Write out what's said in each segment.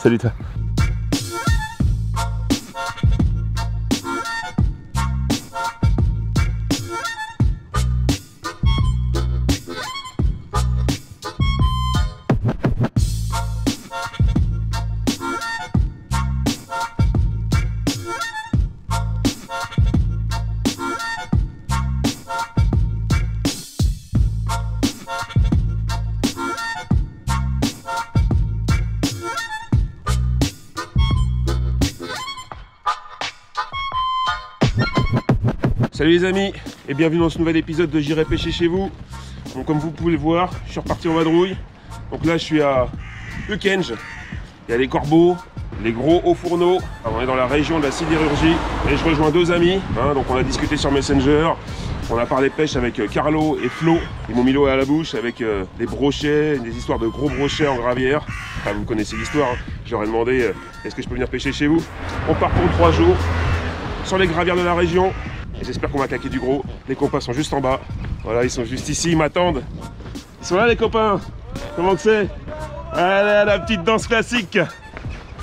Salut toi. Salut les amis et bienvenue dans ce nouvel épisode de J'irai pêcher chez vous. Donc comme vous pouvez le voir, je suis reparti en vadrouille. Donc là je suis à Ukenj. Il y a les corbeaux, les gros hauts fourneaux. Alors, on est dans la région de la sidérurgie et je rejoins deux amis. Donc on a discuté sur Messenger. On a parlé pêche avec Carlo et Flo. Ils m'ont mis l'eau à la bouche avec des brochets, des histoires de gros brochets en gravière. Enfin, vous connaissez l'histoire. Je leur ai demandé est-ce que je peux venir pêcher chez vous. On part pour 3 jours sur les gravières de la région. Et j'espère qu'on va claquer du gros. Les copains sont juste en bas. Voilà, ils sont juste ici, ils m'attendent. Ils sont là les copains. Comment que c'est? Allez, la petite danse classique.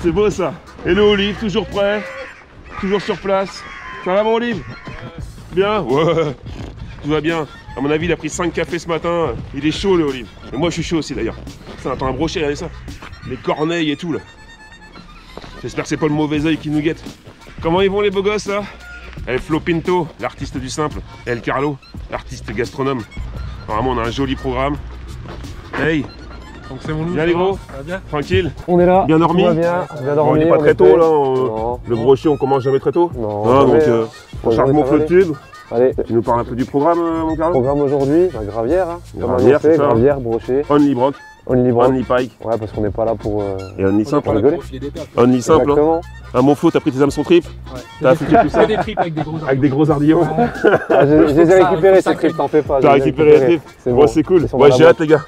C'est beau ça. Et le Olive, toujours prêt. Toujours sur place. Ça va mon Olive? Bien? Ouais. Tout va bien. À mon avis, il a pris 5 cafés ce matin. Il est chaud le Olive. Et moi je suis chaud aussi d'ailleurs. Ça attend un brochet, regardez ça. Les corneilles et tout là. J'espère que c'est pas le mauvais œil qui nous guette. Comment ils vont les beaux gosses là? Et Flo Pinto, l'artiste du simple, et El Carlo, l'artiste gastronome. Vraiment, on a un joli programme. Hey, donc c'est mon loup. Bien les gros, bien. Tranquille. On est là. Bien dormi. Bien Bon, dormi. on n'est pas très tôt là. Le brochet, on commence jamais très tôt. Non. Donc on charge mon flot de tube. Allez. Tu nous parles un peu du programme, mon Carlo? Programme aujourd'hui, la gravière. Gravière, c'est ça. Gravière, brochet. Only broc. Only broc. Only pike. Ouais, parce qu'on n'est pas là pour. Et only simple. rigoler. Only simple. Exactement. Ah, mon Flo, t'as pris tes hameçons tripes? Ouais. T'as foutu tout ça? Des tripes avec des gros Avec des gros ardillons. Ah, je les ai récupérés ces tripes, t'en fais pas. T'as récupéré les tripes? Bon, c'est cool. Ouais, j'ai hâte les gars.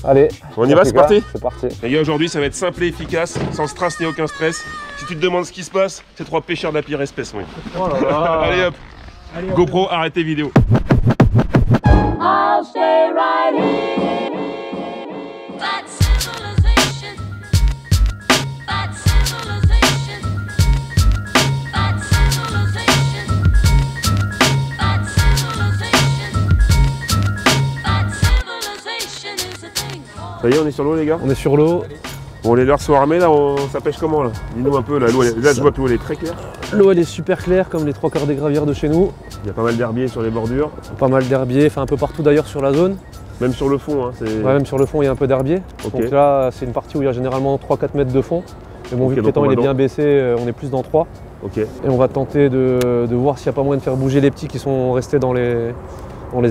Allez. On y va, c'est parti? C'est parti. Les gars, aujourd'hui ça va être simple et efficace, sans strass ni aucun stress. Si tu te demandes ce qui se passe, c'est 3 pêcheurs de la pire espèce, oui. Oh là là. Allez hop, GoPro, arrêtez vidéo. I'll stay right here. Bad civilization. Bad civilization. Bad civilization. Bad civilization. Bad civilization is a thing. Ça y est, on est sur l'eau les gars? On est sur l'eau. Bon, les leurres sont armés là, ça pêche comment là? Dis-nous un peu, là, là je vois que l'eau elle est très claire. L'eau elle est super claire comme les 3/4 des gravières de chez nous. Il y a pas mal d'herbiers sur les bordures. Pas mal d'herbiers, enfin un peu partout d'ailleurs sur la zone. Même sur le fond, hein, Ouais, même sur le fond il y a un peu d'herbier. Ok. Donc là c'est une partie où il y a généralement 3-4 mètres de fond. Mais bon, Ok, vu que donc l'étang on il est va bien baissé, on est plus dans 3. Ok. Et on va tenter de voir s'il n'y a pas moyen de faire bouger les petits qui sont restés dans les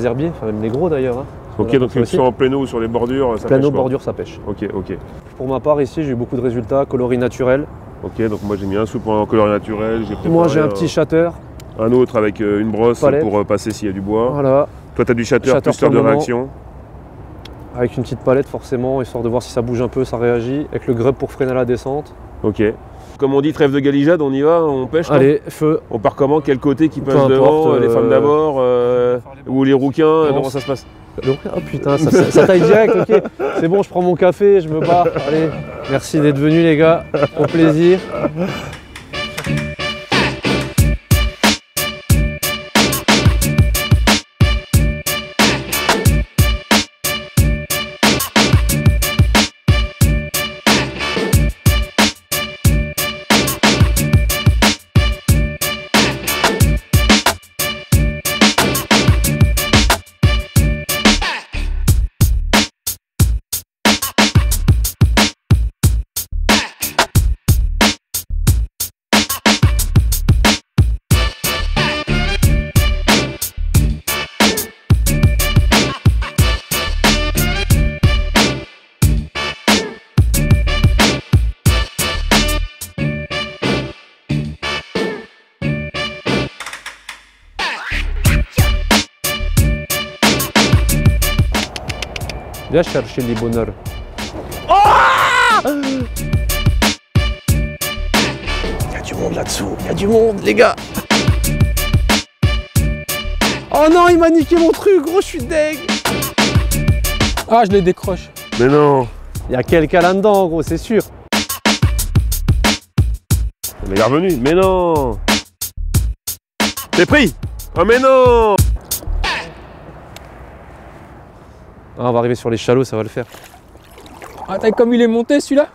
herbiers, enfin même les gros d'ailleurs. Hein. Ok, Voilà, donc que ce soit en plein eau ou sur les bordures, ça plein pêche eau, pas. bordure, ça pêche. Ok, ok. Pour ma part ici j'ai eu beaucoup de résultats, coloris naturel. Ok, donc moi j'ai mis un soupe en couleur naturelle. Moi j'ai un petit shatter. Un autre avec une brosse Palette. pour passer s'il y a du bois. Voilà. Toi t'as du shatter, Shatter plus heure pour de le moment. réaction. Avec une petite palette forcément, histoire de voir si ça bouge un peu, ça réagit. Avec le grub pour freiner la descente. Ok. Comme on dit, trêve de galijade, on y va, on pêche. Allez, feu. On part comment? Quel côté qui Peu passe devant? importe, Les femmes d'abord ou les rouquins? Comment ça se passe? Oh putain, ça taille direct, ok. C'est bon, je prends mon café, je me barre. Allez, merci d'être venus les gars, au plaisir. Viens chercher les bonheurs. Il y a du monde là-dessous, il y a du monde les gars. Oh non, il m'a niqué mon truc, gros, je suis deg. Ah, je les décroche. Mais non. Il y a quelqu'un là-dedans, gros, c'est sûr. Mais il est revenu. Mais non. T'es pris. Oh mais non. Ah, on va arriver sur les chalots, ça va le faire. Ah, t'as comme il est monté celui-là?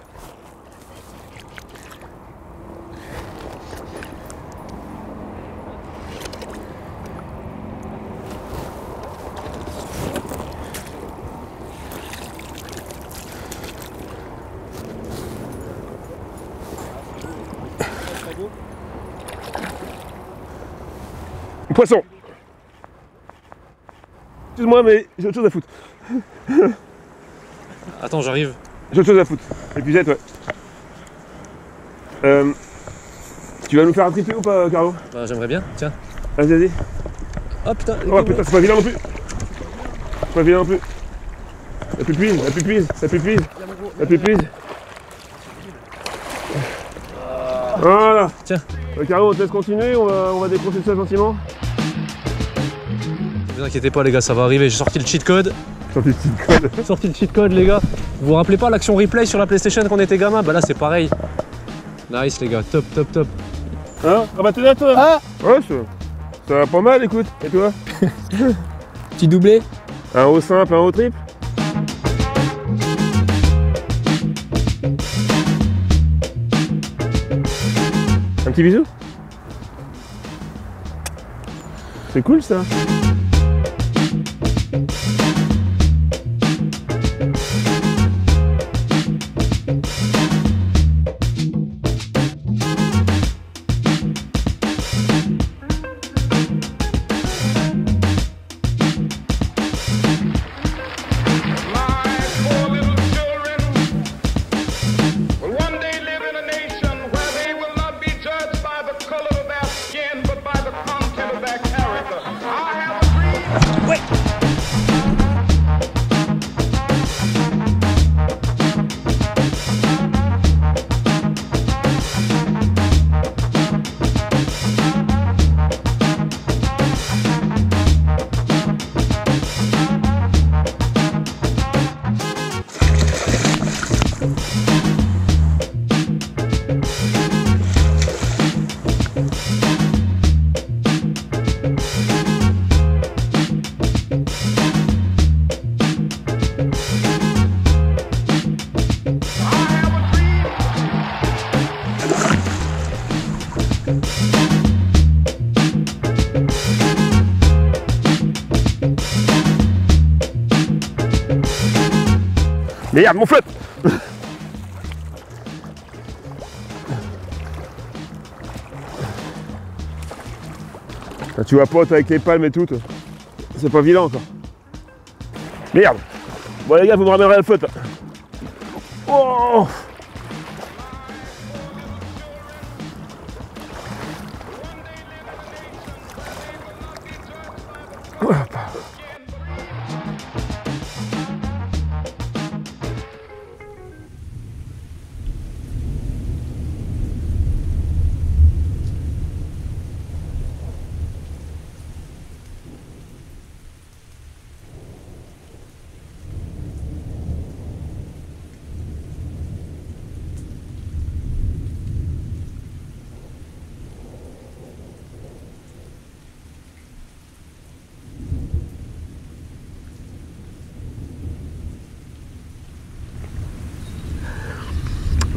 Poisson. Excuse-moi, mais j'ai autre chose à foutre. Attends, j'arrive. J'ai autre chose à foutre. Épuisette, ouais. Tu vas nous faire un triplé ou pas, Carlo? Bah, j'aimerais bien, tiens. Vas-y, vas-y. Oh putain, Oh putain, c'est pas vilain non plus. C'est pas vilain non plus. La pupille, la pupille, la pupille, la pupille. Voilà. Tiens. Carlo, on te laisse continuer, on va décrocher ça gentiment. Ne vous inquiétez pas les gars, ça va arriver, j'ai sorti le cheat code. Sorti le petit code. Sorti le cheat code les gars. Vous vous rappelez pas l'action replay sur la PlayStation quand on était gamin? Bah là c'est pareil. Nice les gars, top, top, top. Hein? Ah bah t'es là toi? Ah! Ouais, ça va pas mal, écoute. Et toi? Petit doublé? Un haut simple, un haut triple? Un petit bisou? C'est cool ça. Merde, mon flotte! Tu vas pote avec les palmes et tout, c'est pas vilain encore. Merde! Bon les gars, vous me ramènerez la flotte. Oh!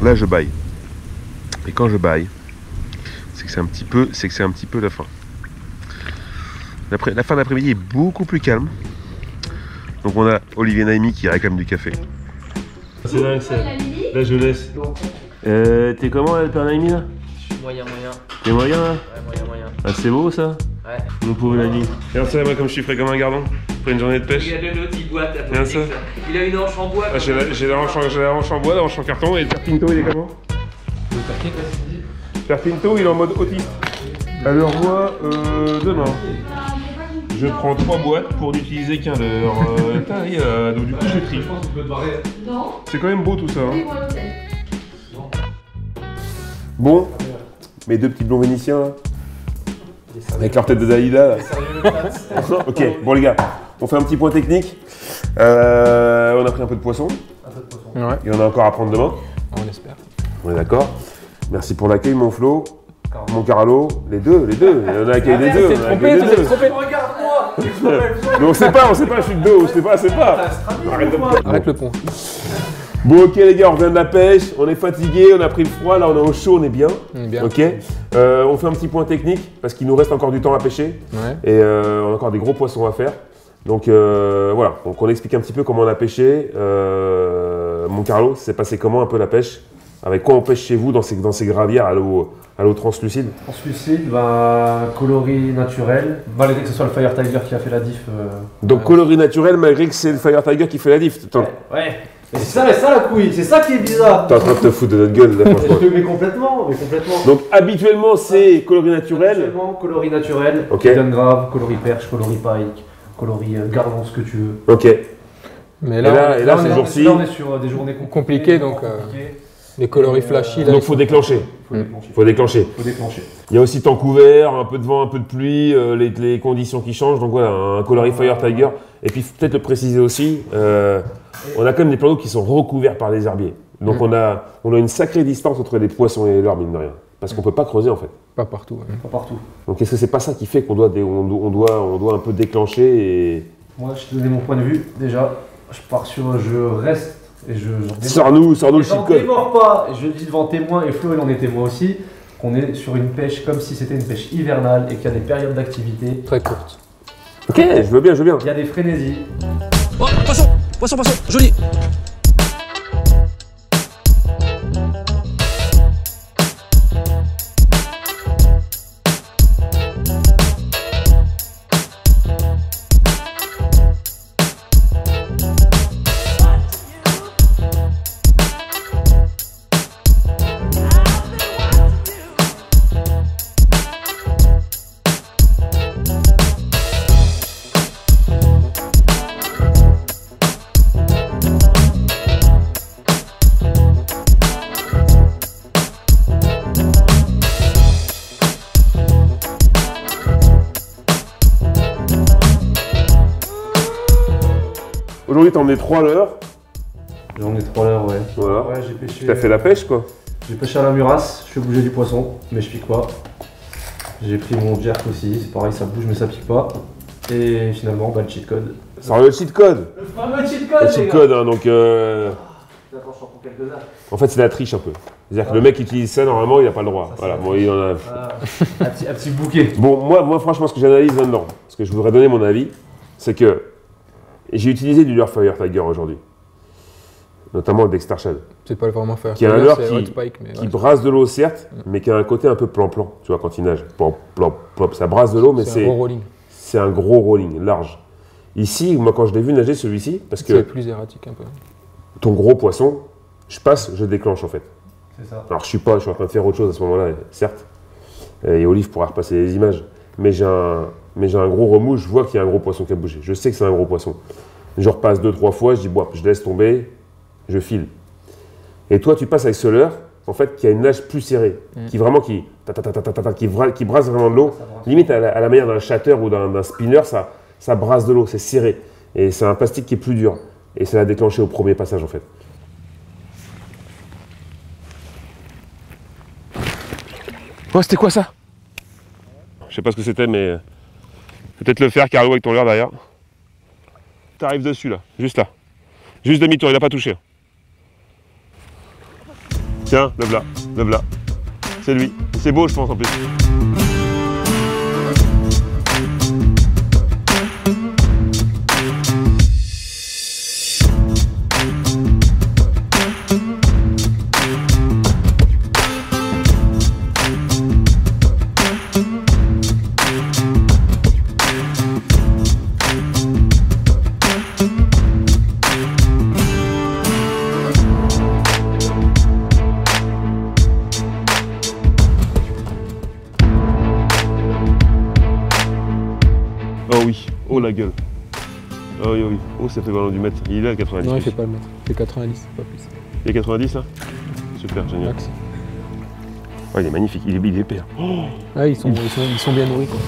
Là je baille. Et quand je baille, c'est que c'est un petit peu la fin. La fin d'après-midi est beaucoup plus calme. Donc on a Olivier Naimi qui réclame du café. C'est dingue ça. Là je laisse. T'es comment le père Naimi là? Je suis moyen. T'es moyen là? Ouais, moyen. Ah c'est beau ça? Ouais. Mon pauvre Naimi. Regarde ça moi comme je suis frais comme un gardon. Après une journée de pêche. Regarde l'autre, il boite. Regarde ça. Il a une hanche en bois. Ah, j'ai la hanche en bois, la hanche en carton et le père Pinto il est comment? Père Pinto il est en mode autiste. Elle le revoit demain. Je prends 3 boîtes pour n'utiliser qu'un leurre. Donc du coup je trie. C'est quand même beau tout ça. Hein. Bon, mes deux petits blonds vénitiens là. Avec leur tête de Dalida là. Ok, bon les gars, on fait un petit point technique. On a pris un peu de poisson. Ouais. Il y en a encore à prendre demain. On espère. On est d'accord. Merci pour l'accueil, mon Flo. Mon Carlo, les deux. On a accueilli les deux. Tu t'es trompé, tu t'es trompé. Regarde-moi. Mais on sait pas, je suis de dos, c'est pas. Arrête le pont. Bon, ok les gars, on revient de la pêche, on est fatigué, on a pris le froid, là on est au chaud, on est bien. On est bien. Ok. On fait un petit point technique parce qu'il nous reste encore du temps à pêcher Ouais. et on a encore des gros poissons à faire. Donc voilà, donc on explique un petit peu comment on a pêché. Mon Carlo, c'est passé comment un peu la pêche? Avec quoi on pêche chez vous dans ces gravières à l'eau translucide? Translucide, coloris naturel. Malgré que ce soit le Fire Tiger qui a fait la diff. Donc coloris naturel malgré que c'est le Fire Tiger qui fait la diff. Attends, Ouais. Mais c'est ça la couille, c'est ça qui est bizarre. t'es en train de te foutre de notre gueule là, franchement. Mais complètement. Donc habituellement c'est coloris naturel. Actuellement, coloris naturel, Ok. Hidden grave, coloris perche, coloris pike, coloris gardon, ce que tu veux. Ok. Mais Et là, là, ces on est jours-ci- Là, on est sur des journées Compliquées, donc, les coloris flashy, là. Donc faut déclencher. Faut déclencher. Faut déclencher. Il y a aussi temps couvert, un peu de vent, un peu de pluie, les conditions qui changent. Donc voilà, un coloris Fire Tiger. Et puis peut-être le préciser aussi, on a quand même des plans d'eau qui sont recouverts par les herbiers. Donc on a une sacrée distance entre les poissons et l'herbe, mine de rien. Parce qu'on peut pas creuser en fait. Pas partout. Ouais. Pas partout. Donc est-ce que c'est pas ça qui fait qu'on doit, on doit un peu déclencher et... Moi, je te donnais mon point de vue. Déjà, je reste et je. Sors-nous le cheat J'en code. démords pas. Je le dis devant témoin et Flo, il en est témoin aussi. Qu'on est sur une pêche comme si c'était une pêche hivernale et qu'il y a des périodes d'activité. Très courte. Ok, je veux bien. Il y a des frénésies. Oh, poisson, joli. Aujourd'hui, t'as emmené 3 leurres. J'en ai 3 heures, ouais. Voilà. Ouais, j'ai pêché. T'as fait la pêche, quoi. J'ai pêché à la murasse, je fais bouger du poisson, mais je pique pas. J'ai pris mon jerk aussi, c'est pareil, ça bouge mais ça pique pas. Et finalement, le cheat code. Ça le cheat code. Le fameux cheat Le cheat code, hein, donc... Attends, je pour quelques heures. En fait, c'est la triche un peu. C'est-à-dire que le mec qui utilise ça, normalement, il n'a pas le droit. Ça, c'est Voilà, la bon, il en a... Un petit bouquet. Bon, moi, franchement, ce que j'analyse là-dedans, ce que je voudrais donner mon avis, c'est que j'ai utilisé du leurre Fire Tiger aujourd'hui. Notamment le Dexter Shad. C'est pas vraiment faire. Qui a un leurre c'est qui- Hot Spike, mais Qui ouais. brasse de l'eau, certes, mais qui a un côté un peu plan-plan, tu vois, quand il nage. Plop, plop, plop. Ça brasse de l'eau, mais C'est un gros rolling. c'est un gros rolling, large. Ici, moi, quand je l'ai vu nager, celui-ci, parce C'est que plus erratique un peu. ton gros poisson, je passe, je déclenche, en fait. C'est ça. Alors je suis en train de faire autre chose à ce moment-là, certes. Et Olive pourra repasser les images. Mais j'ai un gros remous, je vois qu'il y a un gros poisson qui a bougé. Je sais que c'est un gros poisson. Je repasse 2-3 fois, je dis, bon, je laisse tomber, je file. Et toi, tu passes avec ce leurre, en fait, qui a une nage plus serrée, qui vraiment, qui brasse vraiment de l'eau. Limite à la manière d'un shatter ou d'un spinner, ça brasse de l'eau, c'est serré. Et c'est un plastique qui est plus dur. Et ça l'a déclenché au premier passage, en fait. Oh, c'était quoi ça? Je sais pas ce que c'était, mais peut-être le faire, Carlo, avec ton leurre derrière. T'arrives dessus, là, juste là. Juste demi-tour, il a pas touché. Tiens, le v'là. C'est lui. C'est beau, je pense, en plus. Oh oui, oh la gueule. Oh oui, oui. Oh, ça fait ballon du mètre. Il est à 90. Non, il fait pas le mètre. Il fait 90, pas plus. Il est 90 là? Super, génial. Max. Oh, il est magnifique, il est épais. Oh, Ah, ils sont bien nourris, quoi.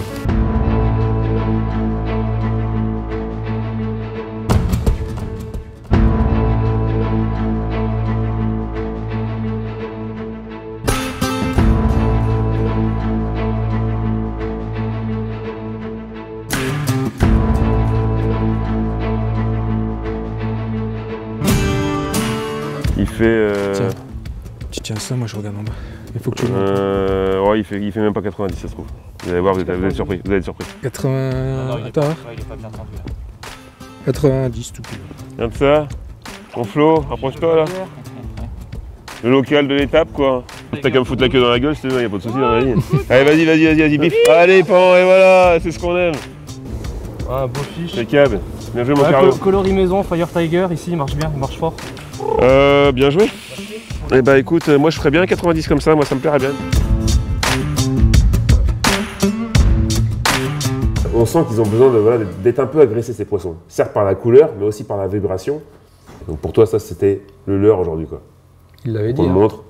fait... Tiens. Tu tiens ça, moi je regarde en bas. Il faut que tu montes. ouais, il fait même pas 90, ça se trouve. Vous allez voir, vous allez être surpris. Vous allez être surpris. 80... Attends. il est pas bien tendu là. 90 tout pile. Regarde ça. Ton Flo, rapproche-toi là. Le local de l'étape quoi. T'as qu'à me foutre la queue dans la gueule, c'est bon, y'a pas de soucis dans la vie. Allez, vas-y, bif. Allez, pan, et voilà, c'est ce qu'on aime. Ah, beau fiche. Impeccable. Bien joué, mon Carlo. Coloris maison, Fire Tiger, ici, il marche bien, il marche fort. Bien joué. Eh bah écoute, moi je ferais bien un 90 comme ça, moi ça me plairait bien. On sent qu'ils ont besoin d'être un peu agressés ces poissons. Certes par la couleur, mais aussi par la vibration. Donc pour toi, ça c'était le leurre aujourd'hui quoi. Il l'avait dit. On le Hein. montre.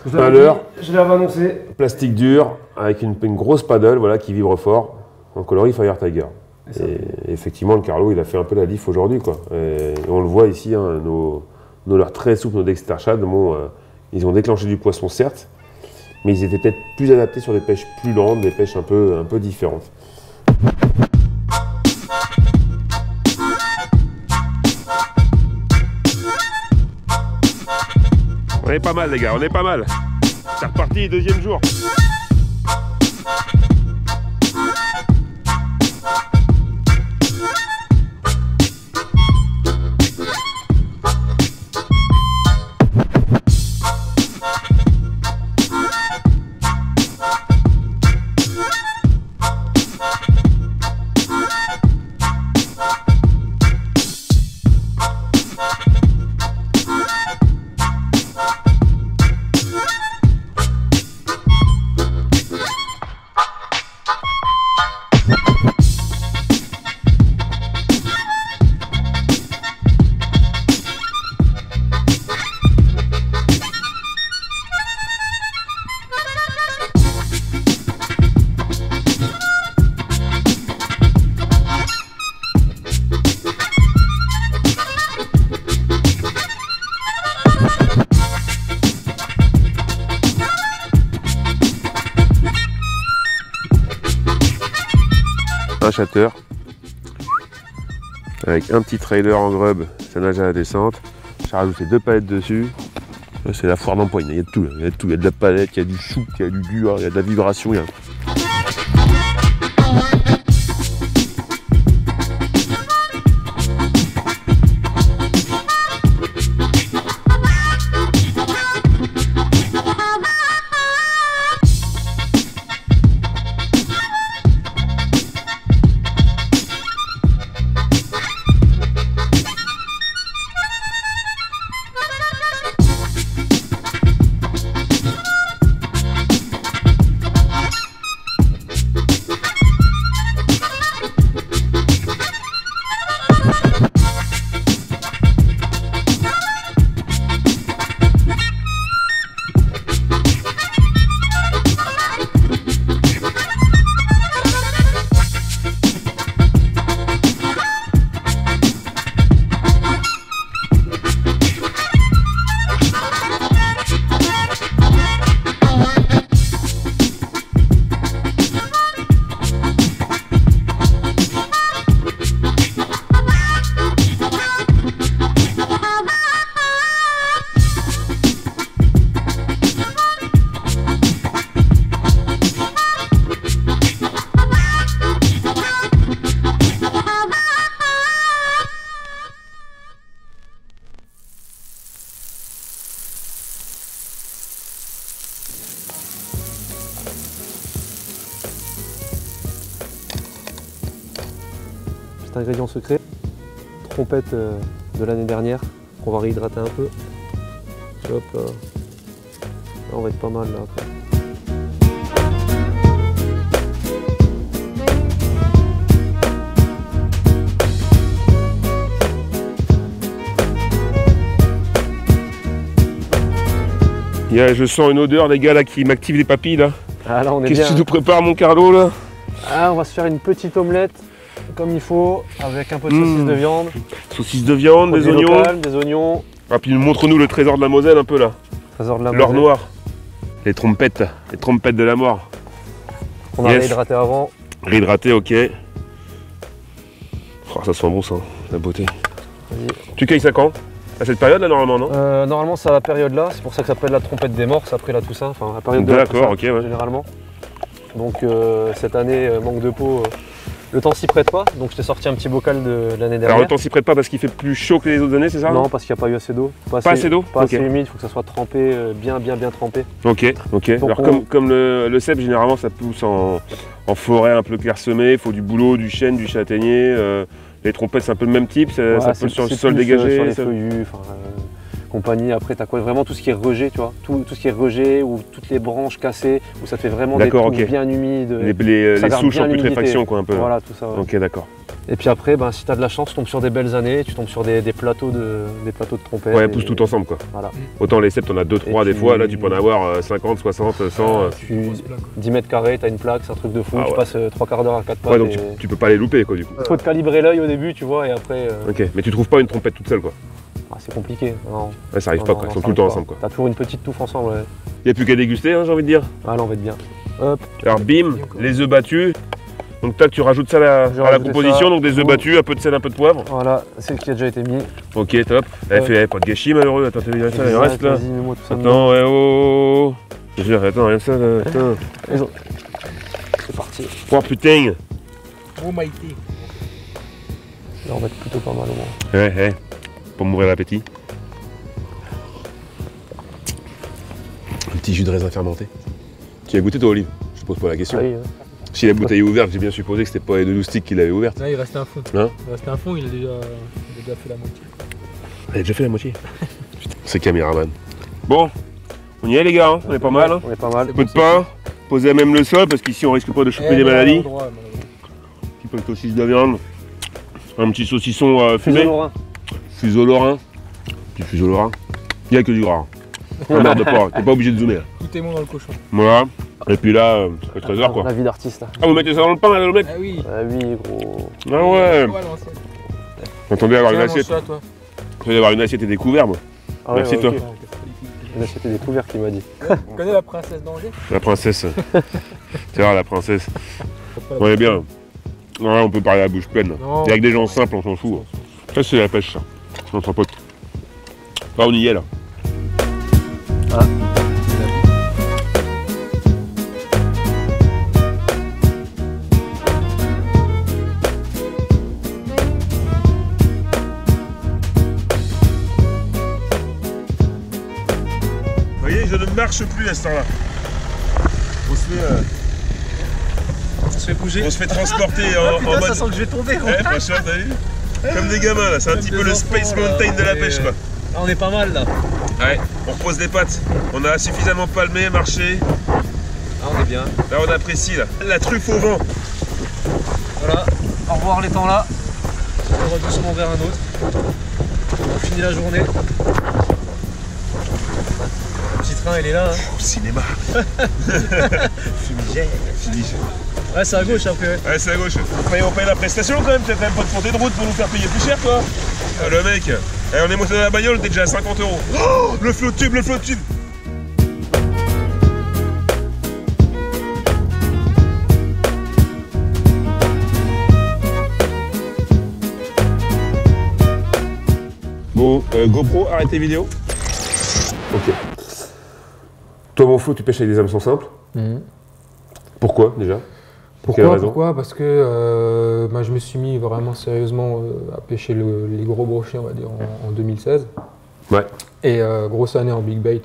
Je Un leurre, l'avais annoncé. plastique dur, avec une grosse paddle voilà, qui vibre fort, en coloris Fire Tiger. Et effectivement, le Carlo, il a fait un peu la diff aujourd'hui quoi. Et on le voit ici, hein, nos leurres très souples, nos Dexter Shad, bon, ils ont déclenché du poisson certes, mais ils étaient peut-être plus adaptés sur des pêches plus lentes, des pêches un peu différentes. On est pas mal les gars, on est pas mal. C'est reparti, deuxième jour. Un chatteur avec un petit trailer en grub, ça nage à la descente. J'ai rajouté 2 palettes dessus. Là, c'est la foire d'empoigne, il y a de tout, il y a de tout. Il y a de la palette, il y a du chou, il y a du dur, il y a de la vibration. Petit ingrédient secret, trompette de l'année dernière, qu'on va réhydrater un peu. Hop, là, on va être pas mal là après. Je sens une odeur les gars là qui m'active les papilles là. Ah là on est Qu'est-ce bien. que tu nous prépares mon Carlo là? Ah, on va se faire une petite omelette comme il faut, avec un peu de saucisse de viande. Saucisse de viande, des produits oignons. locaux, des oignons. Ah puis montre-nous le trésor de la Moselle un peu là. Trésor de la L'or Moselle. noir. Les trompettes de la mort. On a Yes. réhydraté avant. Réhydraté, ok. Oh, ça sent bon ça, la beauté. Vas-y. Tu cueilles ça quand? À cette période là normalement, non? Normalement c'est à la période là, c'est pour ça que ça s'appelle la trompette des morses après la Toussaint, enfin la période de la D'accord, Toussaint, ok, ouais. généralement. Donc cette année, manque de peau, le temps s'y prête pas, donc je t'ai sorti un petit bocal de l'année dernière. Alors le temps s'y prête pas parce qu'il fait plus chaud que les autres années, c'est ça? Non, parce qu'il n'y a pas eu assez d'eau. Pas assez d'eau? Pas Ok. assez humide, il faut que ça soit trempé, bien trempé. Ok, ok. Donc Alors on- comme le cèpe, généralement ça pousse en forêt un peu clairsemée, il faut du bouleau, du chêne, du châtaignier. Les trompettes c'est un peu le même type, ça Ouais, pousse sur le c'est sol plus, dégagé. sur les ça- feuillus, enfin, compagnie. Après, tu as quoi? Vraiment tout ce qui est rejet, tu vois. Tout ce qui est rejet ou toutes les branches cassées, où ça fait vraiment des D'accord, touches ok. bien humides. Les ça garde souches bien en l'humidité. putréfaction quoi un peu. Voilà, tout ça. Ouais. Ok, d'accord. Et puis après, ben, si tu as de la chance, tu tombes sur des belles années, tu tombes sur des plateaux de trompettes. Ouais, et- pousse tout ensemble quoi. Voilà. Autant les cèpes, t'en as 2-3 des puis- fois, là tu peux en avoir 50, 60, 100. Tu, 10 mètres carrés, tu as une plaque, c'est un truc de fou. Ah tu ouais. passes 3 quarts d'heure à 4 pattes. Ouais, donc et- tu peux pas les louper quoi du coup. Il faut te calibrer l'œil au début, tu vois, et après, Ok, mais tu trouves pas une trompette toute seule quoi. c'est compliqué. Non, Ouais, ça arrive non, pas non, quoi, ils non, sont ça tout le temps arrive ensemble pas. quoi. T'as toujours une petite touffe ensemble. Ouais. Y a plus qu'à déguster, hein, j'ai envie de dire. Ah là, on va être bien. Hop, Alors bim, les œufs battus. Donc tac, tu rajoutes ça à la rajouté composition, ça. donc des œufs battus, un peu de sel, un peu de poivre. voilà, c'est ce qui a déjà été mis. Ok, top. Elle fait pas de gâchis malheureux, attends, t'as déjà ça, il reste là. Vas-y, mets-moi tout ça. Attends, ouais, oh. Je veux dire, attends, rien de ça là, attends. C'est parti. Oh putain. Oh Maïté. Là, on va être plutôt pas mal au moins. Ouais, ouais. Pour m'ouvrir l'appétit. Un petit jus de raisin fermenté. Tu as goûté toi, Olive? Je te pose pas la question. Ah oui, Si la bouteille est ouverte, j'ai bien supposé que c'était pas les deux loustiques qui l'avaient ouverte. Là, il restait un fond. Hein Il restait un fond, il a déjà fait la moitié. Elle a déjà fait la moitié. Putain, c'est caméraman. Bon, on y est les gars, hein, on est pas mal. Hein. on est pas mal. Un peu de pain, posez à même le sol parce qu'ici on risque pas de choper des maladies. Un petit peu de saucisse de viande, un petit saucisson fumé, fuseau lorrain, petit fuseau lorrain. Il n'y a que du gras. Hein. Merde pas, t'es pas obligé de zoomer. Là. Tout est bon dans le cochon. Voilà. Et puis là, ça fait 13 heures quoi. La vie d'artiste là. Ah vous mettez ça dans le pain là le mec? Ah oui. Ah oui, gros. Ah ouais. Ouais, l'ancienne. Attendez avoir une Tiens, assiette. mange ça, toi. J'allais avoir une assiette et des couverts moi. Ah ouais, Merci, ouais, toi. ok. Il a acheté des couverts qu'il m'a dit. Tu connais la princesse d'Angers? La princesse. C'est vrai la princesse. On est bien. Ouais, on peut parler à la bouche pleine. Non. Et avec des gens simples, on s'en fout. Ça c'est la pêche ça. Entre potes. Là on y est là. Vous voyez, je ne marche plus à ce temps-là. On se fait bouger. On se fait transporter en Putain, ça mode. sent que je vais tomber, gros. Ouais, franchement, t'as vu? Comme des gamins là, c'est un petit peu le Space Mountain de la pêche quoi. Là, on est pas mal là. Ouais, on repose les pattes. On a suffisamment palmé, marché. Là, on est bien. Là on apprécie là. La truffe au vent. Voilà. Au revoir les temps là. On va doucement vers un autre. On finit la journée. Le petit train, il est là. Hein. Au cinéma. Fumigène. Fini. Ouais, c'est à gauche après. Ouais. Ouais, c'est à gauche. On paye la prestation quand même, t'as quand même pas de portée de route pour nous faire payer plus cher quoi. Ah, le mec, on est monté dans la bagnole, t'es déjà à 50 €. Oh, le flot de tube, le flot de tube. Bon, GoPro, arrêtez vidéo. Ok. Toi, mon Flo, tu pêches avec des hameçons simples. Pourquoi déjà? Pour quelle raison? Pourquoi? Parce que bah, je me suis mis vraiment sérieusement à pêcher les gros brochets, on va dire, en 2016. Ouais. Et grosse année en big bait,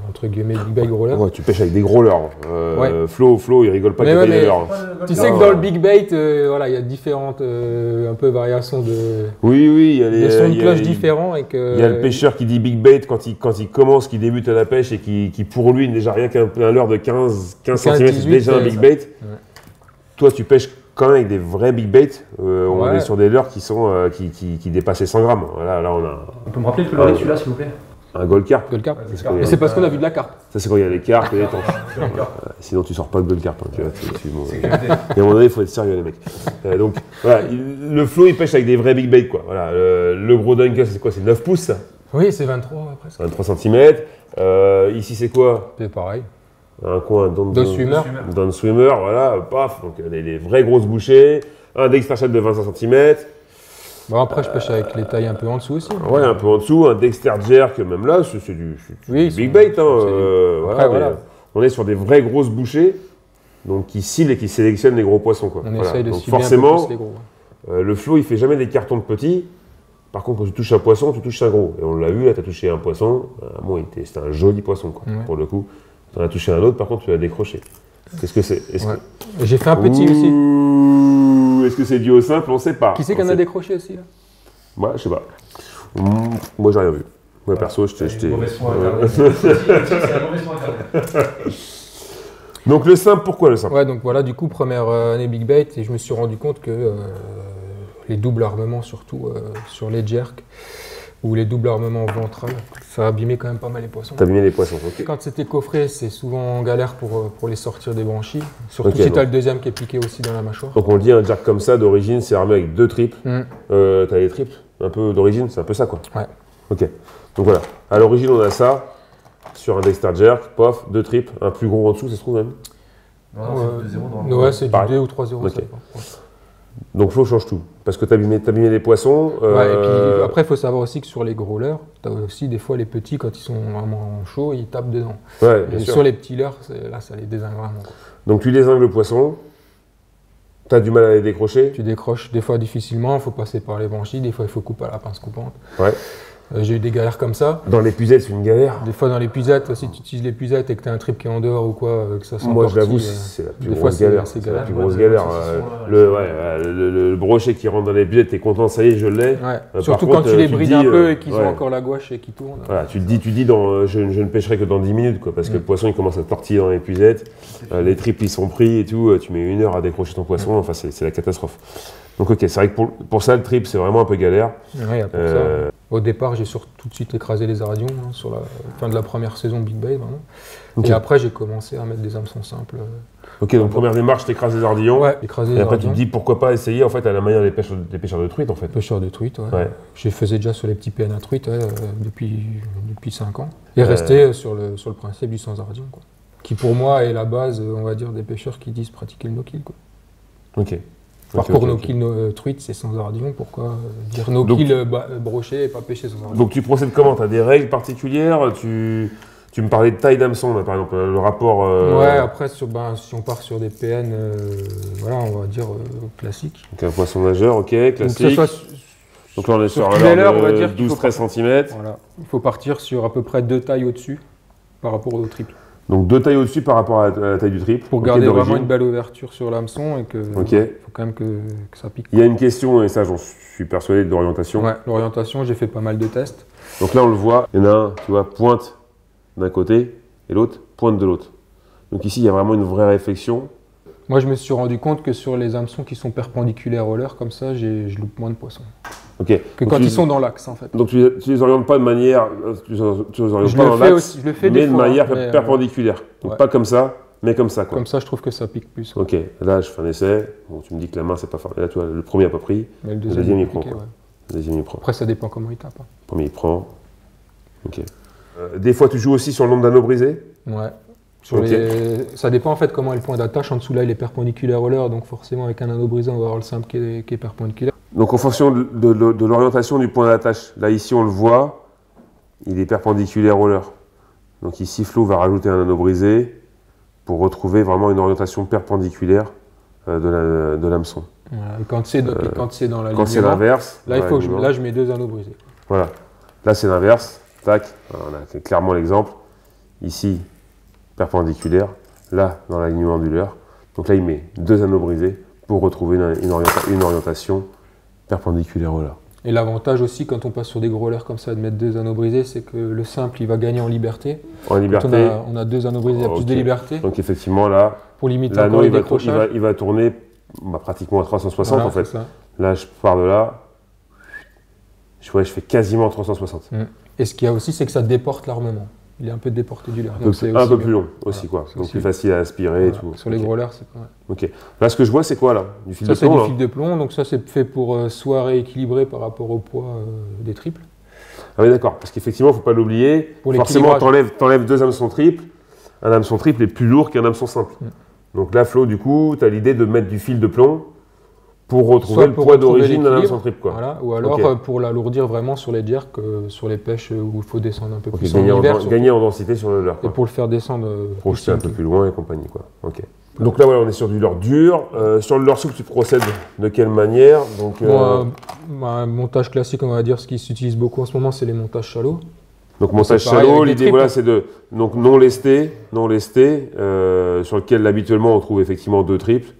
entre guillemets, big bait gros leurre. Ouais, tu pêches avec des gros leurres. Ouais. Flo, il rigole pas Mais avec ouais, les mais- leurres. Tu sais que dans le big bait, voilà, il y a différentes un peu variations de Oui, il y a des sons de il y a- cloche différents et que Il y a le pêcheur qui dit big bait quand il commence, qui débute à la pêche et qui pour lui, déjà rien qu'un leurre de 15 cm, c'est 18, déjà un c'est big ça. bait. Ouais. Toi, tu pêches quand même avec des vrais big bait. On Ouais. est sur des leurres qui sont qui dépassent les 100 grammes. Voilà, là, on a On peut me rappeler le coloris de celui-là, s'il vous plaît? un gold carp. Gold carp. C'est quand il y Mais a- c'est parce qu'on a vu de la carpe. Ça, c'est quand il y a des carpes et des tanches. Sinon, tu sors pas de gold carp. Hein, tu vois, bon, et à un moment donné, il faut être sérieux, les mecs. Donc, voilà, le Flo, il pêche avec des vrais big bait, quoi. Voilà, le gros Dunkel, c'est quoi? C'est 9 pouces, ça? Oui, c'est 23 presque. 23 cm. Ici, c'est quoi? C'est pareil. Un coin Deux swimmer. Down swimmer, voilà, paf. Donc, les vraies grosses bouchées. Un Dextra Shad de 25 cm. Bon, après, je pêche avec les tailles un peu en dessous aussi. Ouais, un peu en dessous, un Dexter Jerk, même là, c'est du Oui, big bait. Hein, Après, voilà. On est sur des vraies grosses bouchées, donc qui ciblent et qui sélectionnent les gros poissons. Quoi. On Voilà. essaye de Donc cibler un forcément, peu plus les gros. le flow, il fait jamais des cartons de petits. Par contre, quand tu touches un poisson, tu touches un gros. Et on l'a vu, là, tu as touché un poisson. Bon, c'était un joli poisson, quoi, Ouais. pour le coup. Tu en as touché un autre, par contre, tu l'as décroché. Qu'est-ce que c'est? Ouais. Et j'ai fait un petit aussi. Ouh, est-ce que c'est dû au simple? On sait pas. Qui c'est qu'on a décroché aussi là? Moi, je sais pas. Moi, j'ai rien vu. Moi, perso, je t'ai. Mauvaise foi internet. C'est la mauvaise foi internet. Donc, le simple, pourquoi le simple? Ouais, donc voilà, du coup, première année Big Bait, et je me suis rendu compte que les doubles armements, surtout sur les jerks, ou les doubles armements ventrales, ça abîmait quand même pas mal les poissons. T'as abîmé les poissons, ok. Quand c'était coffré, c'est souvent en galère pour les sortir des branchies, surtout Ok, si donc. t'as le deuxième qui est piqué aussi dans la mâchoire. Donc, on le dit, un jerk comme ça, d'origine, c'est armé avec 2 triples. T'as des triples, un peu d'origine, c'est un peu ça, quoi. Ouais. Ok. Donc, voilà. À l'origine, on a ça. Sur un Dexter Jerk, pof, 2 triples, un plus gros en dessous, ça se trouve même. Non, c'est 2-0 dans le Ouais, c'est du Pareil. 2 ou 3-0. Ok. ça dépend. Ouais. Donc, Flo change tout. Parce que t'as abîmé les poissons. Ouais, et puis après, il faut savoir aussi que sur les gros leurres, t'as aussi des fois les petits, quand ils sont vraiment chauds, ils tapent dedans. Ouais, bien Et sûr. sur les petits leurres, là, ça les désingue vraiment. Quoi. Donc, tu désingles le poisson. T'as du mal à les décrocher. Tu décroches des fois difficilement, il faut passer par les branchies, des fois il faut couper à la pince coupante. Ouais. J'ai eu des galères comme ça. Dans l'épuisette, c'est une galère. Des fois dans l'épuisette, si tu utilises l'épuisette et que tu as un trip qui est en dehors ou quoi, que ça sent Moi, je l'avoue, parti, c'est la plus des fois, grosse c'est- galère. c'est C'est la galère. plus Ouais, grosse ouais, galère. ouais, c'est Le brochet qui rentre dans l'épuisette, t'es content, ça y est, je l'ai. Ouais. Par Surtout contre, quand tu les tu te brides dis, un peu et qu'ils ouais. ont encore la gouache et qu'ils tournent. Voilà, tu te dis, je ne pêcherai que dans 10 minutes, quoi, parce que le poisson, il commence à tortiller dans l'épuisette. Les triples, ils sont pris et tout. Tu mets 1 heure à décrocher ton poisson. Enfin, c'est la catastrophe. Donc, ok, c'est vrai que pour ça, le trip, c'est vraiment un peu galère. Ouais, pour ça. Au départ, j'ai tout de suite écrasé les ardions sur la fin de la première saison Big Bait, vraiment. Ok. Et après, j'ai commencé à mettre des hameçons simples. Ok, donc première démarche, t'écrases les ardillons. Ouais, écraser Et les après, tu te ardions. dis pourquoi pas essayer en fait à la manière des pêcheurs de truites en fait. Pêcheur de truite, ouais. Ouais. Je faisais déjà sur les petits PN à truite depuis 5 ans. Et rester sur le principe du sans ardillon, quoi. Qui pour moi est la base, on va dire, des pêcheurs qui disent pratiquer le no-kill, quoi. Ok. Par Ok, pour ok, no-kill truite, c'est sans ardillon. Pourquoi dire Donc- no-kill brochet et pas pêcher sans ardillon? Donc tu procèdes comment? T'as des règles particulières? Tu me parlais de taille d'hameçon là par exemple, le rapport. Ouais, après, si on part sur des PN, voilà, on va dire classiques. Donc un poisson nageur, ok, Donc, que classique. ce soit Donc là on est sur sur un tous les leurre leurres, on va de dire qu'il faut 12-13 cm. voilà. Il faut partir sur à peu près 2 tailles au-dessus par rapport au triple. Donc 2 tailles au-dessus par rapport à la taille du trip. Pour ok, garder d'origine. vraiment une belle ouverture sur l'hameçon et que Ok. faut quand même que ça pique. Il y a une question, et ça j'en suis persuadé, de l'orientation. Ouais, l'orientation, j'ai fait pas mal de tests. Donc là on le voit, il y en a un, tu vois, pointe d'un côté et l'autre pointe de l'autre. Donc ici il y a vraiment une vraie réflexion. Moi, je me suis rendu compte que sur les hameçons qui sont perpendiculaires au leurre, comme ça, je loupe moins de poissons. Ok. Que Donc quand tu- ils sont dans l'axe, en fait. Donc tu les orientes pas de manière, tu les orientes Je pas le dans fais l'axe, aussi, je le fais mais des de fois, manière hein, mais, perpendiculaire. Donc ouais. pas comme ça, mais comme ça quoi. Comme ça, je trouve que ça pique plus. Ok, là je fais un essai. Bon, tu me dis que la main c'est pas fort. Là tu vois, le premier a pas pris, Mais le deuxième, il est prend, piqué, quoi. ouais. le deuxième il prend. Après, ça dépend comment il tape. Hein. Le premier il prend. Ok. Des fois tu joues aussi sur le nombre d'anneaux brisés. Ouais. Sur Ok. Ça dépend en fait comment est le point d'attache. En dessous là, il est perpendiculaire au leurre, donc forcément avec un anneau brisé, on va avoir le simple qui est perpendiculaire. Donc en fonction de l'orientation du point d'attache. Là ici on le voit, il est perpendiculaire au leurre. Donc ici Flo va rajouter un anneau brisé pour retrouver vraiment une orientation perpendiculaire de l'hameçon. Voilà. Et quand c'est dans la Quand c'est l'inverse, là, il faut que l'alignement. là, je mets 2 anneaux brisés. Voilà. Là, c'est l'inverse. Tac. Alors, on a clairement l'exemple. Ici, perpendiculaire. Là, dans l'alignement du leurre. Donc là, il met 2 anneaux brisés pour retrouver une orientation perpendiculaire au leurre. Et l'avantage aussi, quand on passe sur des gros leurres comme ça, de mettre 2 anneaux brisés, c'est que le simple, il va gagner en liberté. En Quand liberté. on a 2 anneaux brisés, il y a plus de Ok. liberté. Donc effectivement, là, Pour limiter l'anneau, encore les il décrochages. va tourner pratiquement à 360 Voilà, en fait. c'est ça. Là, je pars de là. Je fais quasiment 360. Et ce qu'il y a aussi, c'est que ça déporte l'armement. Il est un peu déporté du leurre. Donc c'est un aussi peu bien. plus long aussi, Voilà, quoi. c'est Donc aussi plus bien. facile à aspirer et Voilà. tout. Sur les Ok. gros leurres, c'est pas mal. Ok. Là, ce que je vois, c'est quoi là? Du fil Ça, de c'est plomb, du là fil de plomb. Donc ça, c'est fait pour soit rééquilibrer par rapport au poids des triples. Ah oui, d'accord, parce qu'effectivement, il ne faut pas l'oublier. Pour Forcément, l'équilibrage. t'enlèves 2 hameçons triples. Un hameçon triple est plus lourd qu'un hameçon simple. Donc là, Flo, du coup, tu as l'idée de mettre du fil de plomb Pour retrouver Soit le pour poids retrouver d'origine d'un l'équilibre, hameçon triple, quoi. Voilà, ou alors Ok. pour l'alourdir vraiment sur les jerks, sur les pêches où il faut descendre un peu Ok, plus gagner, en hiver. surtout. gagner en densité sur le leurre, Et quoi. pour le faire descendre. Pour jeter un peu sinking. plus loin et compagnie, quoi. Ok. Donc là, voilà, on est sur du leurre dur. Sur le leurre souple, tu procèdes de quelle manière? Donc, Un montage classique, on va dire, ce qui s'utilise beaucoup en ce moment, c'est les montages shallow. donc montage c'est pareil shallow, avec des l'idée triples. voilà, c'est de donc non lesté, sur lequel habituellement on trouve effectivement 2 triples.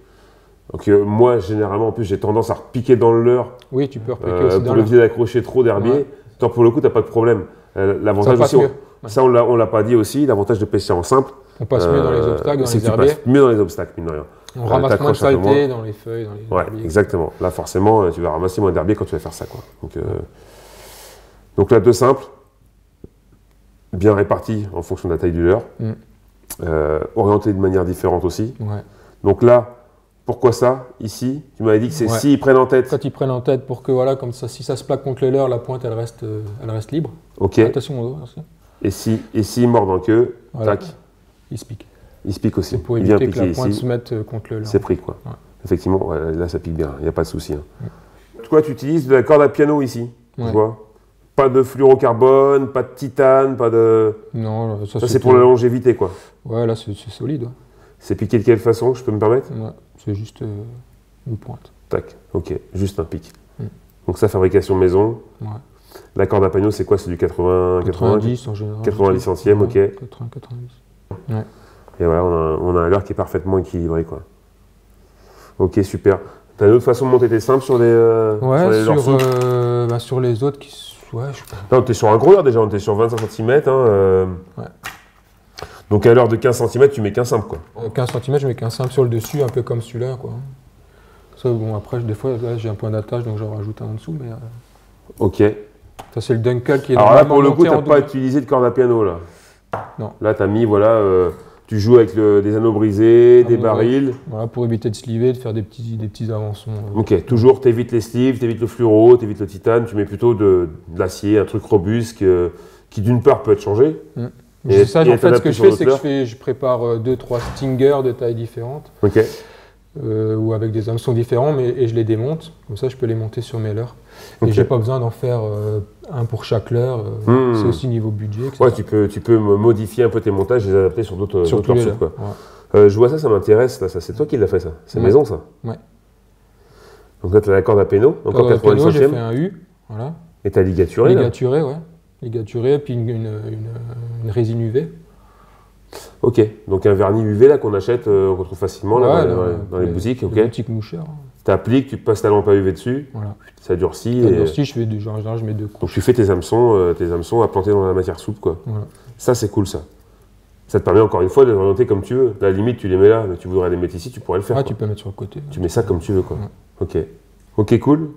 Donc moi généralement en plus j'ai tendance à repiquer dans le leurre Oui, tu peux repiquer aussi dans pour le. éviter d'accrocher trop d'herbier. Ouais. Toi pour le coup t'as pas de problème. L'avantage passe aussi, mieux. ça on l'a pas dit aussi, l'avantage de pêcher en simple, On passe mieux dans les obstacles, dans c'est les que tu herbiers. passes mieux dans les obstacles mine de rien. On ramasse moins de t'accroches un peu saleté dans les feuilles, dans les Ouais, herbiers. exactement. Là, forcément, tu vas ramasser moins d'herbier quand tu vas faire ça, quoi. Donc là, 2 simples, bien répartis en fonction de la taille du leurre, Mm. orientés de manière différente aussi. Ouais. Donc là, pourquoi ça, ici? Tu m'avais dit que c'est Ouais. s'ils prennent en tête. Quand ils prennent en tête pour que, voilà, comme ça, si ça se plaque contre le leurre, la pointe, elle reste libre. Ok. Attention mon dos, merci. Et s'ils mordent en queue, Voilà. tac, Il se pique. ils se piquent aussi. C'est pour Il vient éviter que la piquer pointe ici. se mette contre le leurre. C'est pris, quoi. Ouais. Effectivement, ouais, là, ça pique bien. Il n'y a pas de souci. Hein. Toi, tu utilises de la corde à piano ici, tu Ouais. vois? Pas de fluorocarbone, pas de titane, pas de... Non, Ça, c'est pour la longévité, quoi. Ouais, là, c'est solide. Ouais. C'est piqué de quelle façon, je peux me permettre? Ouais, c'est juste une pointe. Tac, ok, juste un pic. Mm. Donc ça, fabrication maison. Ouais. La corde à panneau, c'est quoi? C'est du 80, 90 en général. 90 centièmes, ok. 80, 90. Et voilà, on a un leurre qui est parfaitement équilibré, quoi. Ok, super. T'as une autre façon de monter tes simples sur les Ouais, leurres souples? sur les autres qui. Ouais, Non, t'es sur un gros leurre déjà, on était sur 25 cm. Ouais. Donc à l'heure de 15 cm, tu mets qu'un simple, quoi. 15 cm, je mets qu'un simple sur le dessus, un peu comme celui-là, quoi. Ça, bon, après, des fois, là, j'ai un point d'attache, donc j'en rajoute un en dessous, mais. Ok. Ça, c'est le Dunkel qui est Alors là, pour le coup, monté en t'as pas double. utilisé de corde à piano, là. Non. Là, t'as mis, voilà, tu joues avec des anneaux brisés, des ouais. barils. Voilà, pour éviter de sliver, de faire des petits avançons. Ok, toujours, t'évites les sleeves, t'évites le fluoro, t'évites le titane, tu mets plutôt de l'acier, un truc robuste qui d'une part peut être changé. C'est ça, et en fait, ce t'adapter que je sur fais, d'autres c'est que leurres. je prépare 2-3 stingers de tailles différentes, Ok, ou avec des hameçons différents, et je les démonte. Comme ça, je peux les monter sur mes leurres. Ok. Et j'ai pas besoin d'en faire un pour chaque leurre. C'est aussi niveau budget, etc. ouais, tu peux modifier un peu tes montages et les adapter sur d'autres Sur tous leurres les souples, leurres. quoi. Ouais. Je vois ça, ça m'intéresse, là, ça, c'est toi qui l'as fait, ça. C'est Ouais. maison, ça. Ouais. Donc là, t'as la corde à péno, encore Dans le 90 piano, j'ai centièmes, fait un U, voilà. et t'as ligaturé, là. Ligaturé, ouais. Ligaturé, puis une résine UV. Ok, donc un vernis UV, là, qu'on achète, qu'on retrouve facilement, là, Ouais, dans les boutiques, ok. Les boutiques moucheurs. T'appliques, tu te passes ta lampe à UV dessus, Voilà. ça durcit, Et et... aussi, je fais en général, je mets 2 couches. Donc tu fais tes hameçons à planter dans la matière souple, quoi. Voilà. Ça, c'est cool, ça. Ça te permet encore une fois de les orienter comme tu veux. À la limite, tu les mets là, mais tu voudrais les mettre ici, tu pourrais le faire. Ah, quoi. tu peux mettre sur le côté. Tu mets ça comme tu veux, quoi. Ouais. Ok. Ok, cool.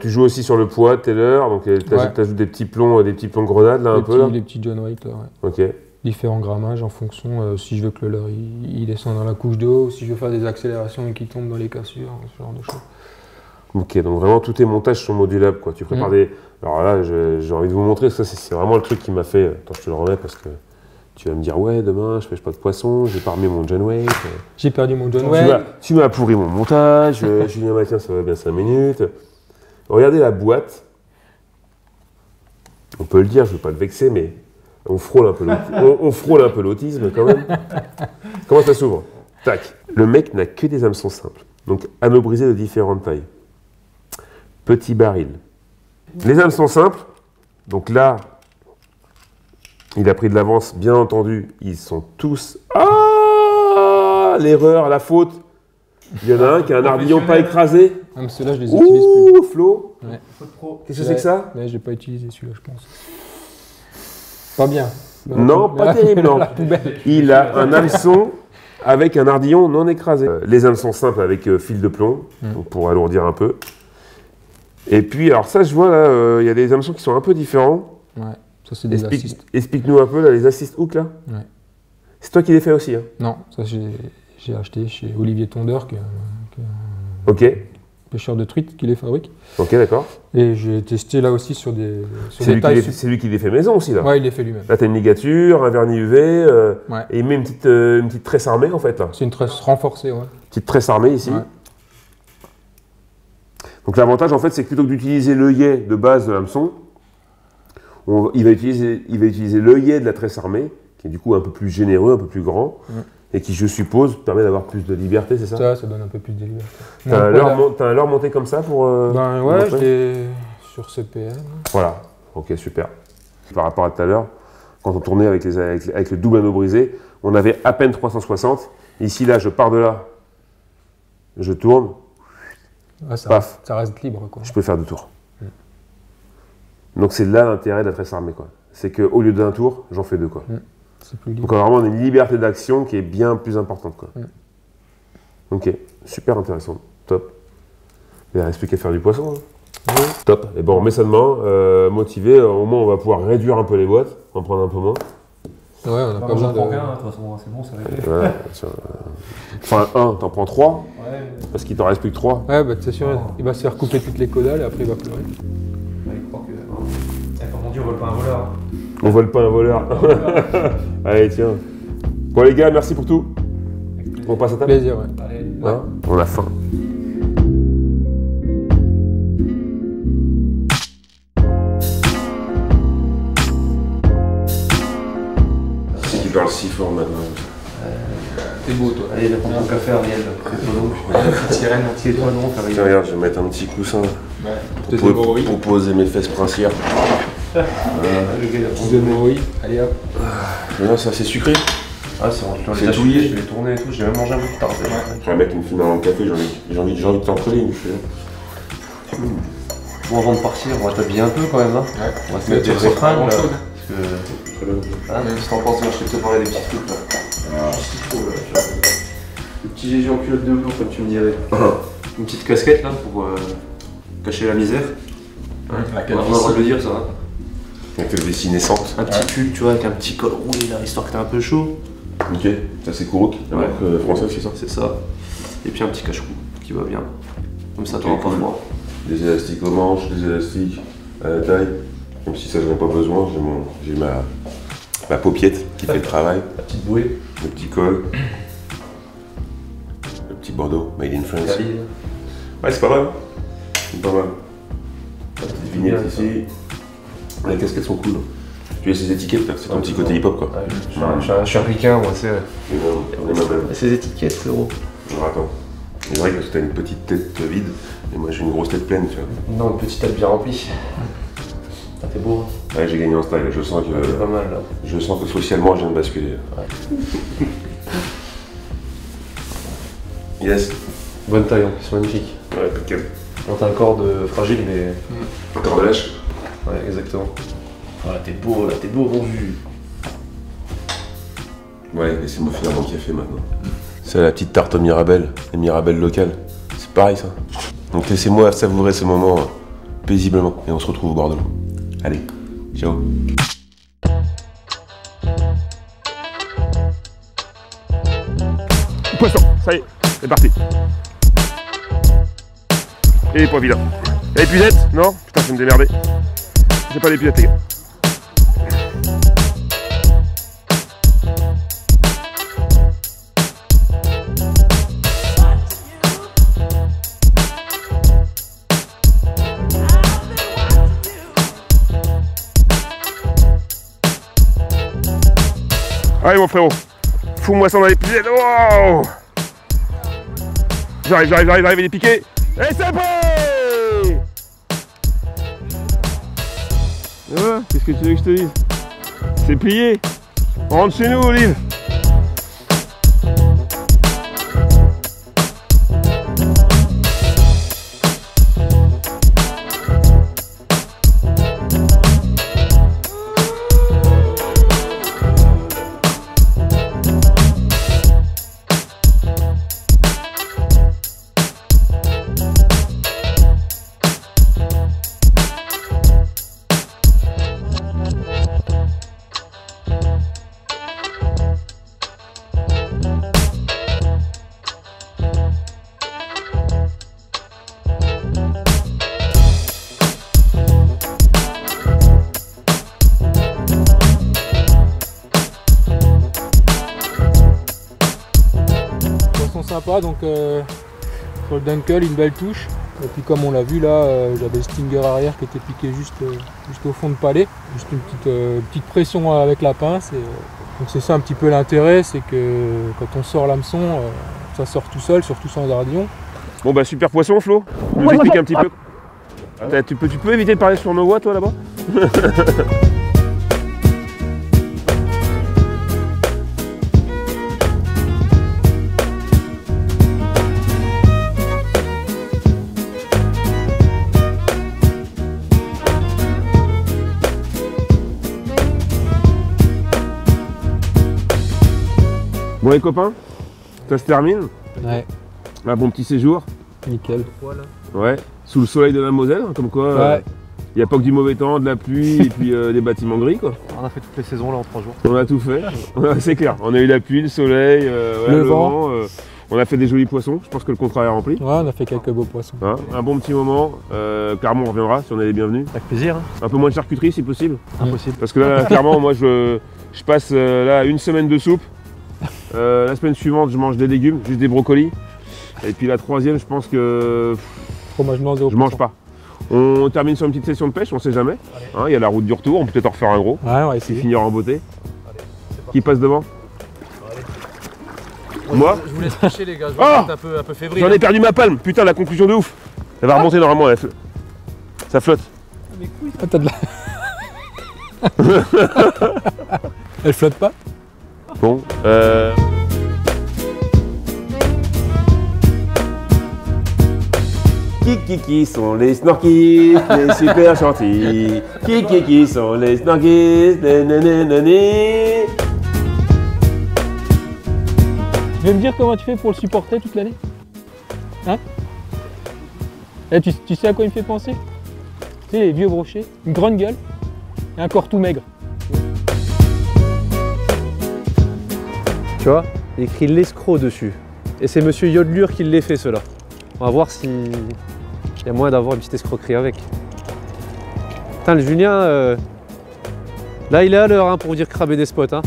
Tu joues aussi sur le poids de tes leurres, donc t'ajoutes des petits plombs grenades, là, un peu, là. Les petits John White, là, ouais. Ok. Différents grammages en fonction si je veux que le leurre il descende dans la couche de haut, ou si je veux faire des accélérations et qu'il tombe dans les cassures, ce genre de choses. Ok, donc vraiment, tous tes montages sont modulables, quoi. Tu prépares des... Alors là, j'ai envie de vous montrer, ça, c'est vraiment le truc qui m'a fait... Attends, je te le remets parce que tu vas me dire, ouais, demain, je pêche pas de poisson, j'ai pas remis mon John Wayne. J'ai perdu mon John Wayne. Tu m'as pourri mon montage, Julien Mathieu, ça va bien 5 minutes. Regardez la boîte. On peut le dire, je ne veux pas le vexer, mais on frôle un peu l'autisme quand même. Comment ça s'ouvre? Tac. Le mec n'a que des hameçons simples. Donc anneaux brisés de différentes tailles. Petit baril. Les hameçons simples, donc là, il a pris de l'avance, bien entendu, ils sont tous... Ah, l'erreur, la faute. Il y en a un qui a un ardillon pas écrasé. Ah, mais ceux-là, je les utilise plus. Ouh, Flo. Ouais. Qu'est-ce que c'est que ça? Ouais, j'ai pas utilisé celui-là, je pense. Pas bien. Non, pas terrible, non. La poubelle. Il a un hameçon avec un ardillon non écrasé. Les hameçons simples avec fil de plomb, donc pour alourdir un peu. Et puis, alors ça, je vois là, il y a des hameçons qui sont un peu différents. Ouais, ça c'est des assists. Explique-nous un peu là, les assist hooks là. Ouais. C'est toi qui les fais aussi, hein? Non, ça j'ai acheté chez Olivier Tondeur, qui est un Ok, pêcheur de truites qui les fabrique. ok, d'accord. Et j'ai testé là aussi sur des C'est lui, tailles. c'est lui qui les fait maison aussi là. Ouais, il les fait lui-même. Là, t'as une ligature, un vernis UV, Ouais. et il met une petite tresse armée en fait là. C'est une tresse renforcée, ouais. Petite tresse armée ici. Ouais. Donc l'avantage en fait c'est que plutôt que d'utiliser l'œillet de base de l'hameçon, il va utiliser l'œillet de la tresse armée, qui est du coup un peu plus généreux, un peu plus grand, et qui je suppose permet d'avoir plus de liberté, c'est ça? Ça donne un peu plus de liberté. T'as un leurre monté comme ça pour... Ben ouais, je l'ai sur CPM. Voilà, ok, super. Par rapport à tout à l'heure, quand on tournait avec le double anneau brisé, on avait à peine 360. Ici, là, je pars de là, je tourne, Ah, ça, paf, ça reste libre, quoi. je peux faire 2 tours. Donc c'est là l'intérêt de la tresse armée, quoi. C'est qu'au lieu d'un tour, j'en fais 2, quoi. C'est plus libre. Donc on a vraiment une liberté d'action qui est bien plus importante, quoi. Ok, super intéressant, top. Il ne reste plus qu'à faire du poisson. Hein. Top. Et bon, on met ça demain, motivé, au moins on va pouvoir réduire un peu les boîtes, en prendre un peu moins. Ouais, on n'a pas besoin de... de toute façon, c'est bon, ça va être. Ouais, enfin, t'en prends 3, parce qu'il t'en reste plus que 3. Ouais, bah c'est sûr, il va se faire couper toutes les caudales et après il va pleurer. Il croit que. Comme on dit, on vole pas un voleur. On vole pas un voleur. Allez, tiens. Bon les gars, merci pour tout. On passe à table. Plaisir, ouais. Allez. Hein, on a faim. C'est qui parle si fort maintenant. T'es beau, toi. Allez, prends ton café, Ariel. Sirène, anti-étoile, non, faire Tiens, regarde, je vais mettre un petit coussin pour poser mes fesses princières. Le gars, il a pris de Oui, allez hop. Non, c'est assez sucré. Ah, c'est bon, C'est touillé. Je l'ai tourné et tout, j'ai même mangé un bout de tarte. J'ai un mec qui me fume dans le café, j'ai envie de t'entrailer une fois. Bon, avant de partir, on va t'habiller un peu quand même, hein. On va se mettre des fringues, là. Parce que... Ah, mais qu'est-ce que t'en penses? Moi, je t'ai préparé des petits trucs, là. Des petits gégés en culotte de velours, comme tu me dirais. Une petite casquette, là, pour cacher la misère. On a le droit de le dire, ça va. Avec le vessie naissante. Un petit pull, tu vois, avec un petit col roulé, là, histoire que t'aies un peu chaud. Ok, ça c'est Kourouk, la marque française, c'est ça? C'est ça. Et puis un petit cache-cou qui va bien. Comme ça, Ok, t'auras pas cool. froid. Des élastiques aux manches, des élastiques à la taille. Même si ça j'en ai pas besoin, j'ai ma paupiette qui fait le travail. La petite bouée. Le petit col. Le petit Bordeaux, made in France. Cali, Ouais, c'est pas mal. C'est pas mal. La petite vignette bien, ici. Les casquettes sont cool. Tu as ces étiquettes là, c'est ton petit côté hip-hop quoi. Je suis un ricain, moi, c'est. On est ma belle. Ces étiquettes, frérot. Alors attends. C'est vrai que t'as une petite tête vide, et moi j'ai une grosse tête pleine, tu vois. Non, une petite tête bien remplie. Ça fait beau. Ouais, j'ai gagné en style, je sens que. C'est pas mal, là. Je sens que socialement je viens de basculer. Ouais. Yes. Bonne taille, en plus, magnifique. Ouais, impeccable. On t'a un corps de fragile, mais. Encore de lâche. Ouais, exactement. Ah, là, t'es beau, bon jus. Ouais, laissez-moi finir mon café maintenant. C'est la petite tarte aux mirabelles, les mirabelles locales. C'est pareil ça. Donc laissez-moi savourer ce moment paisiblement et on se retrouve au bord de l'eau. Allez, ciao. Poisson, ça y est, c'est parti. Et pas évident. Et l'épuisette? Non? Putain, je vais me démerder. J'ai pas d'épuisette les gars. Allez mon frérot, fous-moi ça dans les pieds. Wow, j'arrive, il est piqué. Et c'est prêt. Qu'est-ce que tu veux que je te dise? C'est plié. On rentre chez nous, Olive. Poisson sympa, donc sur le Dunkel, une belle touche. Et puis comme on l'a vu là, j'avais le stinger arrière qui était piqué juste au fond de palais. Juste une petite pression avec la pince. Donc c'est ça un petit peu l'intérêt, c'est que quand on sort l'hameçon, ça sort tout seul, surtout sans ardillon. Bon bah super poisson Flo, tu nous expliques un petit peu. Attends, tu peux éviter de parler sur nos voix toi là-bas? Bon les copains, ça se termine. Ouais, Un bon petit séjour. nickel. Ouais, sous le soleil de la Moselle, hein, comme quoi Ouais. il n'y a pas que du mauvais temps, de la pluie et puis des bâtiments gris quoi. On a fait toutes les saisons là en 3 jours. On a tout fait, ouais, c'est clair. On a eu la pluie, le soleil, voilà, Le vent. on a fait des jolis poissons, je pense que le contrat est rempli. Ouais, on a fait quelques beaux poissons. Hein, un bon petit moment, clairement on reviendra si on est les bienvenus. Avec plaisir, hein. Un peu moins de charcuterie si possible. Impossible. Parce que là clairement moi je passe là une semaine de soupe. La semaine suivante je mange des légumes, juste des brocolis. Et puis la troisième je pense que Fromage blanc 0%. je mange pas. On termine sur une petite session de pêche, on sait jamais. Hein, il y a la route du retour, on peut peut-être en refaire un gros. Ouais, on va Qui essayer. finira en beauté. Qui passe devant? Moi? Je vous laisse pêcher les gars, je Ah vais être un peu fébrile. J'en ai perdu ma palme, putain la conclusion de ouf. Elle va remonter normalement, ça flotte. Ah, t'as de la... Elle flotte pas? Bon, Qui sont les snorkies, les super gentils. Qui sont les snorkies, nananani. Tu veux me dire comment tu fais pour le supporter toute l'année? Hein? Eh, tu sais à quoi il me fait penser? Tu sais, les vieux brochets, une grande gueule et un corps tout maigre. Tu vois, il y a écrit l'escroc dessus. Et c'est monsieur Yodelure qui les fait cela. On va voir s'il y a moyen d'avoir une petite escroquerie avec. Putain, le Julien, là il est à l'heure hein, pour dire craber des spots. Hein.